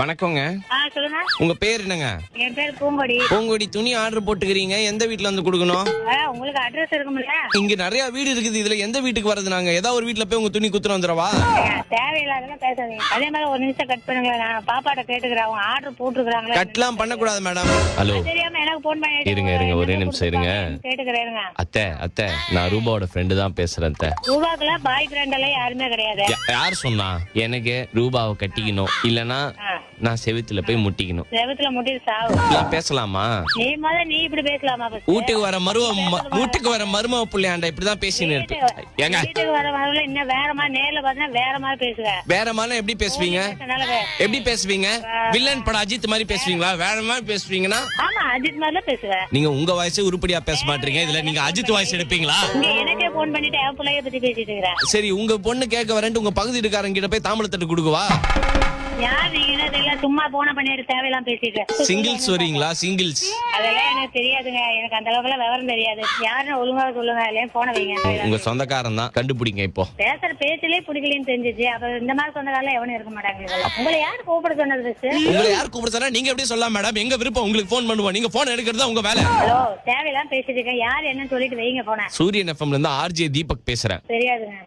வணக்கங்க. சொல்லுங்க. உங்க பேர் என்னங்க? என் பேர் பூங்கொடி. பூங்கொடி, துணி ஆர்டர் போட்டுக்கிறீங்க, எந்த வீட்ல வந்து கொடுக்கணும்? உங்களுக்கு அட்ரஸ் இருக்கும்ல? இங்க நிறைய வீடு இருக்குது, இதுல எந்த வீட்டுக்கு வரது? நாங்க ஏதாவது ஒரு வீட்ல போய் உங்க துணி குத்துற வந்துடவா? தேவையில்லாதெல்லாம் பேசாதீங்க. அதே மாதிரி ஒரு நிமிஷம் கட் பண்ணுங்க. நான் பாப்பாட்ட கேட்டுக்கிறேன், அவங்க ஆர்டர் போட்டுருக்காங்களா? கட்லாம் பண்ண கூடாது மேடம். ஹலோ, தெரியாம எனக்கு போன் பண்ணிட்டு இருங்க ஒரே நிமிஷம் இருங்க. கேட்டுக்கிறேன். அத்தை நான் ரூபாவோட ஃப்ரெண்டு தான் பேசுறேன். அத்தை, ரூபாக்குல பாய் ஃப்ரெண்ட் எல்லாம் யாருமே கிடையாது. யார் சொன்னா? எனக்கு ரூபாவை கட்டிக்கணும், இல்லனா நான் செவுத்துல போய் முட்டிக்கணும். செவத்துல முட்டிட்டு சாவு. பேசலாமா? நீ இப்படி பேசலாமா? வீட்டுக்கு வர மருமக புள்ளையாண்ட இப்படிதான் பேசினு இருப்பேன். ஏங்க, வீட்டுக்கு வர வரல இன்னும் வேற மாதிரி, நேர்ல பார்த்தா வேற மாதிரி பேசுங்க. வேற மாதிரி எப்படி பேசுவீங்க? எப்படி பேசுவீங்க? வில்லன் படம் அஜித் மாதிரி பேசுவீங்களா? வேற மாதிரி பேசுவீங்கன்னா? ஆமா, அஜித் மாதிரிலாம் பேசுவேன். நீங்க உங்க வாய்ஸ் உருப்படியா பேச மாட்டீங்க, இதுல நீங்க அஜித் வாய்ஸ் எடுப்பீங்களா? எனக்கே போன் பண்ணிட்டு என் பிள்ளைய பத்தி பேசிட்டு இருக்கிறேன். சரி, உங்க பொண்ணு கேட்க வரேன்ட்டு உங்க பகுதி இருக்காரங்க கிட்ட போய் தாம்பளத்தட்டு கொடுக்குவா? யார் நீங்க? என்ன தெரியல, சும்மா போன பண்ணிட்டு தேவையெல்லாம் பேசிட்டு. சிங்கிள்ஸ் வரீங்களா? சிங்கிள்ஸ் அதெல்லாம் எனக்கு தெரியாதுங்க. எனக்கு அந்த அளவுக்கு விவரம் தெரியாது. யாருன்னு ஒழுங்கா சொல்லுங்க. இல்லையா போன வைங்க. உங்க சொந்தக்காரன் தான், கண்டுபிடிங்க. இப்போ பேசுற பேச்சிலே பிடிக்கலன்னு தெரிஞ்சிச்சு. அப்ப இந்த மாதிரி சொந்தக்காரெல்லாம் எவனும் இருக்க மாட்டாங்க. உங்களை யாரு கூப்பிட சொன்னது? உங்களை யார் கூப்பிட சொன்னா? நீங்க எப்படி சொல்லலாம் மேடம்? எங்க விருப்பம், உங்களுக்கு போன் பண்ணுவோம், நீங்க போன் எடுக்கிறது உங்க வேலை. ஹலோ, தேவையெல்லாம் பேசிட்டு இருக்கேன். யார் என்னன்னு சொல்லிட்டு வைங்க போன. சூரியன் எஃப்எம்ல இருந்து ஆர்ஜே தீபக் பேசுறேன். தெரியாதுங்க.